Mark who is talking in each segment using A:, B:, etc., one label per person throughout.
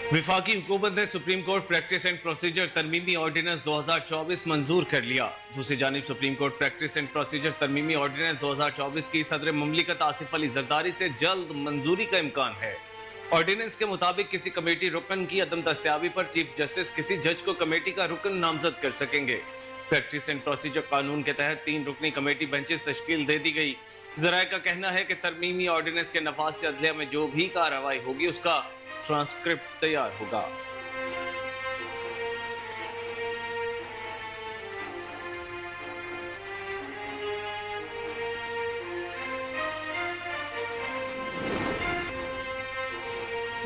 A: वफाकी हुकूमत ने supreme court practice and procedure तरमीमी ऑर्डिनेंस 2024 मंजूर कर लिया। दूसरी जानिब supreme court practice and procedure तरमीमी ऑर्डिनेंस 2024 की सदर मुमलिकत आसिफ अली जरदारी से जल्द मंजूरी का इम्कान है। ऑर्डिनेंस के मुताबिक किसी कमेटी रुकन की अदम दस्तयाबी पर चीफ जस्टिस किसी जज को कमेटी का रुकन नामजद कर सकेंगे। प्रैक्टिस एंड प्रोसीजर कानून के तहत 3 रुकनी कमेटी बेंचेस तश्कील दे दी गई। ज़राए का कहना है कि तरमीमी ऑर्डिनेंस के नफाज से अदलिया में जो भी कार्रवाई होगी उसका ट्रांसक्रिप्ट तैयार होगा।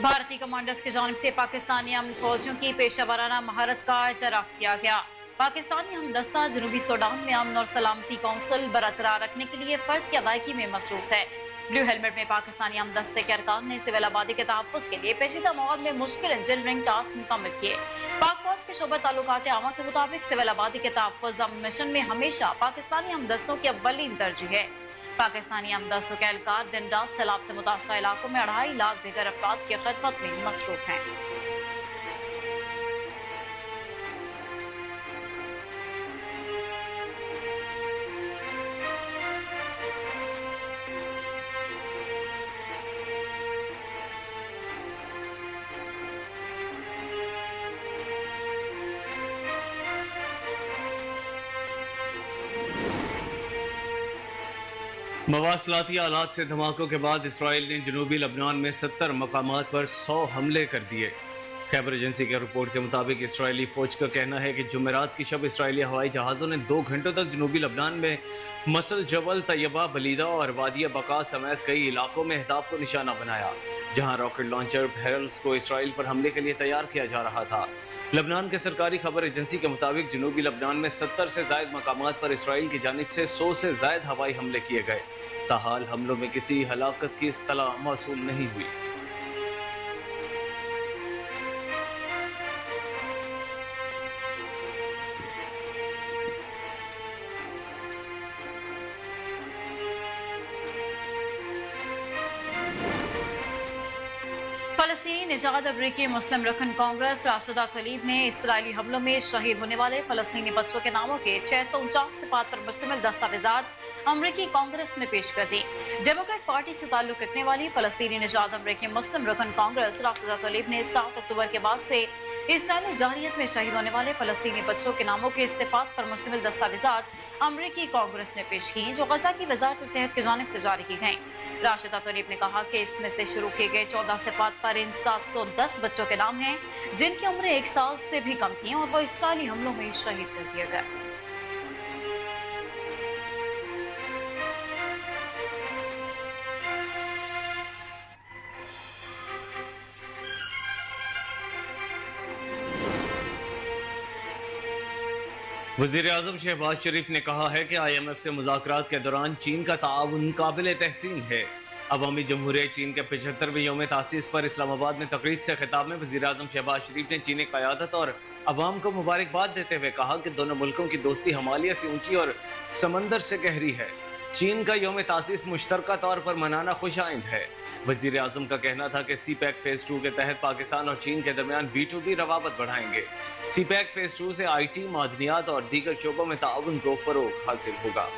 B: भारतीय कमांडर्स की जानिब से पाकिस्तानी अमन फौजियों की पेशा वराना महारत का एतराफ किया गया। पाकिस्तानी हमदस्ता जनूबी सूडान में अमन और सलामती काउंसिल बरकरार रखने के लिए फर्ज की अदायगी में मसरूफ है। ब्लू हेलमेट में पाकिस्तानी हमदस्ते के अरकान ने सिविल आबादी के तहफ़्फ़ुज़ के लिए पेचीदा मवाद में मुश्किल इंजीनियरिंग टास्क मुकम्मल किए। पाक फौज के शोबा ताल्लुकात आमा के मुताबिक सिविल आबादी के तहफ़्फ़ुज़ अमन मिशन में हमेशा पाकिस्तानी हमदस्तों की अव्वलीन तरजीह है। पाकिस्तानी हमदस्तों के एहलकार दिन रात सैलाब से मुतासरा इलाकों में 2.5 लाख बेघर अफराद की खिदमत में मसरूफ हैं।
A: मवासलाती आलात से धमाकों के बाद इसराइल ने जनूबी लबनान में 70 मकामात पर 100 हमले कर दिए। खैबर एजेंसी के रिपोर्ट के मुताबिक इसराइली फौज का कहना है कि जुमेरात की शब इसराइली हवाई जहाज़ों ने 2 घंटों तक जनूबी लबनान में मसल जबल तैयबा बलीदा और वादिया बका समेत कई इलाकों में अहदाफ को निशाना बनाया, जहां रॉकेट लॉन्चर हेरल्स को इसराइल पर हमले के लिए तैयार किया जा रहा था। लबनान के सरकारी खबर एजेंसी के मुताबिक जनूबी लबनान में 70 से ज़ायद मकामात पर इसराइल की जानिब से 100 से ज़ायद हवाई हमले किए गए। ताहाल हमलों में किसी हलाकत की इत्तला मौसूल नहीं हुई।
B: फलस्तीनी निजात अमरीकी मुस्लिम रकन कांग्रेस राशिदा तलीब ने इसराइली हमलों में शहीद होने वाले फलस्तीनी बच्चों के नामों के 649 सिफात पर मुश्तमिल दस्तावेजात अमरीकी कांग्रेस में पेश कर दी। डेमोक्रेट पार्टी से ताल्लुक रखने वाली फलस्तीनी निजात अमरीकी मुस्लिम रकन कांग्रेस राशिदा तलीब ने 7 अक्टूबर के बाद से इसराइली जारियत में शहीद होने वाले फलस्तीनी बच्चों के नामों के सिफात पर मुश्तमिल दस्तावेजात अमरीकी कांग्रेस ने पेश की, जो गजा की वजारत सेहत की जानिब से जारी की गई। राशिदा तलीब ने कहा कि इसमें से शुरू किए गए 14 सिफात पर इन 710 बच्चों के नाम हैं जिनकी उम्र 1 साल से भी कम थी और वो इसराइली हमलों में शहीद कर दिए गए।
A: वज़ीर-ए-आज़म शहबाज शरीफ ने कहा है कि IMF से मुज़ाकरात के दौरान चीन का ताउन काबिल तहसीन है। अवामी जमहूरियत चीन के 75वें यौम तासीस पर इस्लामाबाद में तकरीब से खिताब में वज़ीर-ए-आज़म शहबाज शरीफ ने चीनी क़यादत और अवाम को मुबारकबाद देते हुए कहा कि दोनों मुल्कों की दोस्ती हिमालय से ऊंची और समंदर से गहरी है। चीन का यौम तासीस मुश्तरका तौर पर मनाना खुश आइंद है। वज़ीर आज़म का कहना था कि CPEC फेज 2 के तहत पाकिस्तान और चीन के दरमियान B2B रवाबत बढ़ाएंगे। CPEC फेज 2 से IT, मादनियात और दीगर शोबों में ताउन को फरोग हासिल होगा।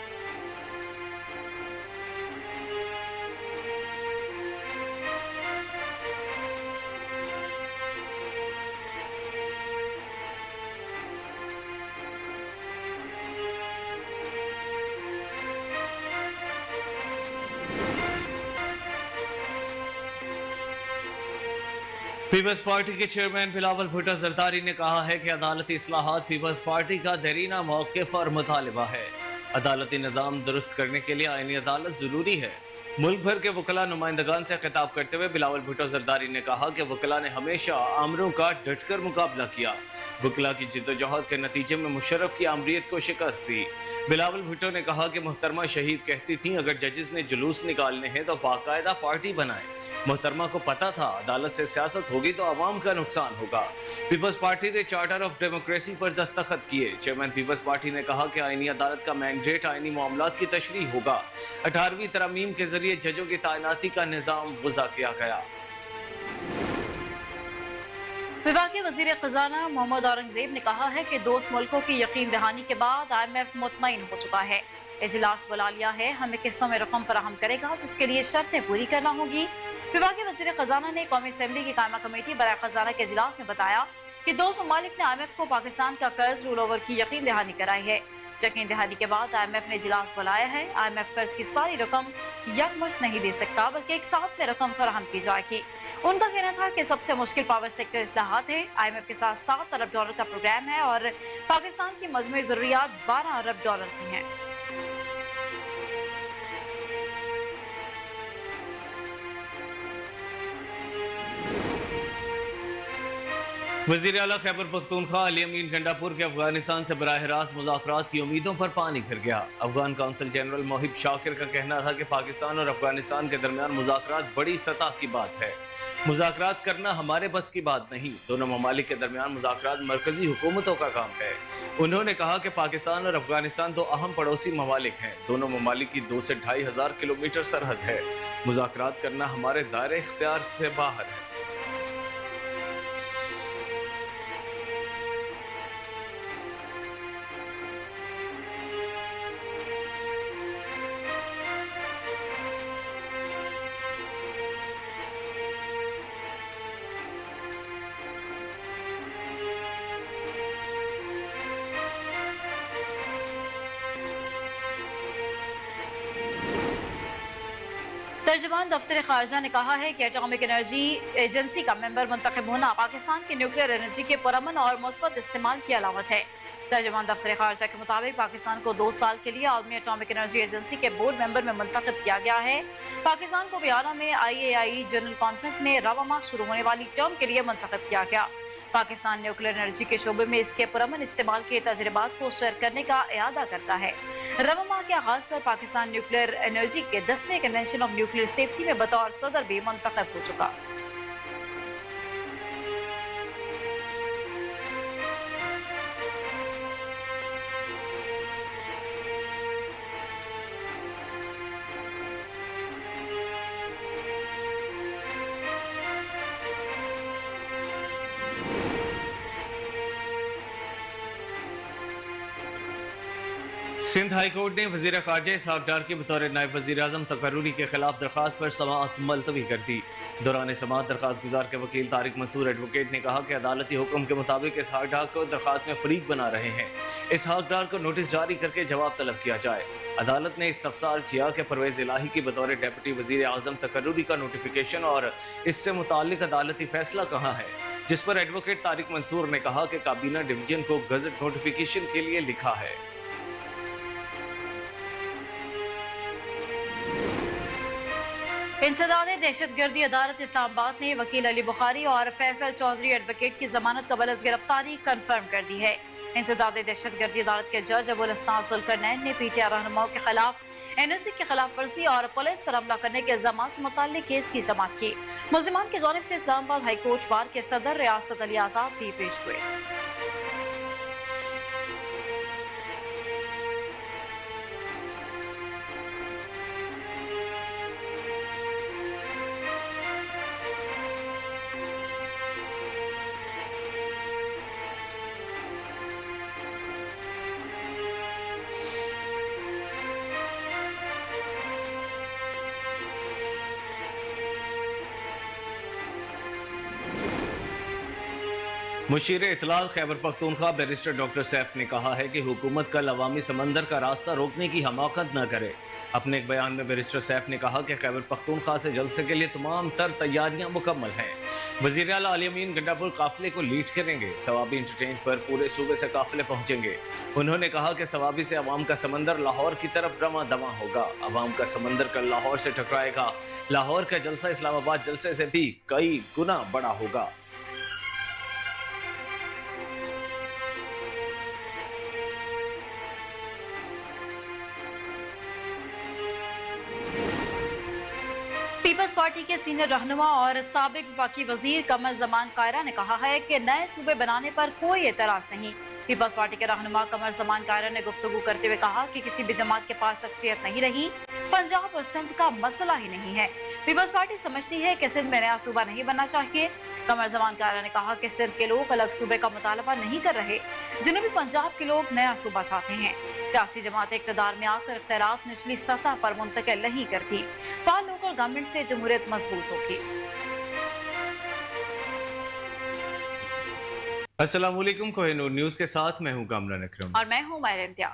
A: पीपल्स पार्टी के चेयरमैन बिलावल भुट्टो जरदारी ने कहा है कि अदालती इस्लाहात पीपल्स पार्टी का देरीना मौक़िफ़ और मुतालिबा है। अदालती निज़ाम दुरुस्त करने के लिए आईनी अदालत ज़रूरी है। मुल्क भर के वकला नुमाइंदगान से खिताब करते हुए बिलावल भुट्टो जरदारी ने कहा कि वकला ने हमेशा आमरों का डटकर मुकाबला किया। बुकला की जिद्दोजहद के नतीजे में मुशर्रफ की आमरीत को शिकस्त दी। बिलावल भुट्टो ने कहा कि मोहतरमा शहीद कहती थीं अगर जजेस ने जुलूस निकालने हैं तो बाकायदा पार्टी बनाएं। मोहतरमा को पता था अदालत से सियासत होगी तो अवाम का नुकसान होगा। पीपल्स पार्टी ने चार्टर ऑफ डेमोक्रेसी पर दस्तखत किए। चेयरमैन पीपल्स पार्टी ने कहा कि आईनी अदालत का मैंडेट आईनी मामलात की तशरीह होगा। 18वीं तरमीम के जरिए जजों की तैनाती का निजाम वज़ा किया गया।
B: विभागीय वजीर खजाना मोहम्मद औरंगजेब ने कहा है कि दोस्त मुल्कों की यकीन दहानी के बाद IMF मुतमईन हो चुका है। इजलास बुला लिया है, हमें किस्तों में रकम फराहम करेगा जिसके लिए शर्तें पूरी करना होगी। विभागीय वजीर खजाना ने कौमी असेंबली की कायमा कमेटी बराए खजाना के इजलास में बताया कि दोस्त ममालिक ने IMF को पाकिस्तान का कर्ज रोल ओवर की यकीन दहानी कराई है। यकीन दहानी के बाद IMF ने इजलास बुलाया है। IMF कर्ज की सारी रकम यकमुश्त नहीं दे सकता बल्कि एक साथ में रकम फराहम की जाएगी। उनका कहना था कि सबसे मुश्किल पावर सेक्टर इस्लाहात है। IMF के साथ $7 अरब का प्रोग्राम है और पाकिस्तान की मजमूई जरूरियात $12 अरब की हैं।
A: वज़ीर आला खैबर पख्तूनख्वा अली अमीन गंडापुर के अफगानिस्तान से बराह रास्त मुज़ाकरात की उम्मीदों पर पानी फिर गया। अफगान कौंसल जनरल मोहिब शाकिर का कहना था कि पाकिस्तान और अफगानिस्तान के दरमियान मुज़ाकरात बड़ी सतह की बात है। मुज़ाकरात करना हमारे बस की बात नहीं। दोनों ममालिक के दरमियान मुज़ाकरात मरकजी हुकूमतों का काम है। उन्होंने कहा कि पाकिस्तान और अफगानिस्तान दो अहम पड़ोसी ममालिक हैं। दोनों ममालिक की 2 से 2.5 हज़ार किलोमीटर सरहद है। मुज़ाकरात करना हमारे दायरे इख्तियार से बाहर है।
B: तर्जुमान दफ्तर खारजा ने कहा है कि एटॉमिक एनर्जी एजेंसी का मेंबर मुंतखब होना पाकिस्तान की न्यूक्लियर एनर्जी के पुरअमन और मुस्बत इस्तेमाल की अलामत है। तर्जुमान दफ्तर खारजा के मुताबिक पाकिस्तान को 2 साल के लिए आलमी एटॉमिक एनर्जी एजेंसी के बोर्ड मेंबर में मुंतखब किया गया है। पाकिस्तान को वियना में IAEA जनरल कॉन्फ्रेंस में रवा माह शुरू होने वाली टर्म के लिए मुंतखब किया गया। पाकिस्तान न्यूक्लियर एनर्जी के शोबे में इसके पुरअमन इस्तेमाल के तजर्बात को शेयर करने का इरादा करता है। रवा माह के आगाज पर पाकिस्तान न्यूक्लियर एनर्जी के 10वें कन्वेंशन ऑफ न्यूक्लियर सेफ्टी में बतौर सदर भी मुंतखब हो चुका।
A: सिंध हाई कोर्ट ने वजीर खारजा इसहाक डार के बतौर नायब वजीर आजम तकर्रुरी के खिलाफ दरखास्त पर समाअत मुलतवी कर दी। दौरान समाअत दरखास्त गुजार के वकील तारिक मंसूर एडवोकेट ने कहा कि अदालती हुक्म के मुताबिक इसहाक डार को दरखास्त में फरीक बना रहे हैं। इसहाक डार को नोटिस जारी करके जवाब तलब किया जाए। अदालत ने इस्तफसार किया कि परवेज इलाही की बतौर डेप्यूटी वजीर आजम तकर्रुरी का नोटिफिकेशन और इससे मुताल्लिक अदालती फैसला कहाँ है, जिस पर एडवोकेट तारिक मंसूर ने कहा कि काबीना डिवीजन को गजट नोटिफिकेशन के लिए लिखा है।
B: इंसदादे दहशतगर्दी अदालत इस्लामाबाद ने वकील अली बुखारी और फैसल चौधरी एडवोकेट की जमानत कबल अज गिरफ्तारी कंफर्म कर दी है। इंसदादे दहशतगर्दी अदालत के जज अबुल हसन जुल्करनैन ने PTI रहनुमाओं के खिलाफ NOC की खिलाफ वर्जी और पुलिस पर हमला करने के इल्जाम से मुताल्लिक केस की समाअत की। मुल्जिमान की जानिब से इस्लामाबाद हाई कोर्ट बार के सदर रियासत अली आजाद भी पेश हुए।
A: मुशीर इतलात खैबर पख्तूनख्वा बैरिस्टर डॉक्टर सैफ ने कहा है कि हुकूमत कल अवामी समंदर का रास्ता रोकने की हमाकत न करे। अपने एक बयान में बैरिस्टर सैफ ने कहा कि खैबर पख्तूनख्वा से जलसे के लिए तमाम तर तैयारियां मुकम्मल हैं। वज़ीर आला अली अमीन गंडापुर काफिले को लीड करेंगे। सवाबी इंटरचेंज पर पूरे सूबे से काफिले पहुंचेंगे। उन्होंने कहा कि सवाबी से अवाम का समंदर लाहौर की तरफ रवां दवा होगा। अवाम का समंदर कल लाहौर से टकराएगा। लाहौर का जलसा इस्लामाबाद जलसे से भी कई गुना बड़ा होगा।
B: पीपल्स पार्टी के सीनियर रहनुमा और साबिक वफाकी वजीर कमर जमान कायरा ने कहा है कि नए सूबे बनाने पर कोई एतराज नहीं। पीपल्स पार्टी के रहनुमा कमर जमान कायरा ने गुफ्तगू करते हुए कहा कि किसी भी जमात के पास शख्सियत नहीं रही, पंजाब और सिंध का मसला ही नहीं है। पीपल्स पार्टी समझती है कि सिंध में नया सूबा नहीं बनना चाहिए। कमर जमान कायरा ने कहा कि सिंध के लोग अलग सूबे का मुतालबा नहीं कर रहे, जनूबी पंजाब के लोग नया सूबा चाहते हैं। सियासी जमातें इक़्तिदार में आकर इख्तिलाफ निचली सतह पर मुंतकिल नहीं करती। फाल लोकल गवर्नमेंट से जमहूरियत मजबूत होगी।
A: अस्सलाम वालेकुम, कोहिनूर न्यूज़ के साथ मैं हूं कामरान अकरम
B: और मैं हूं मायरा इम्तियाज।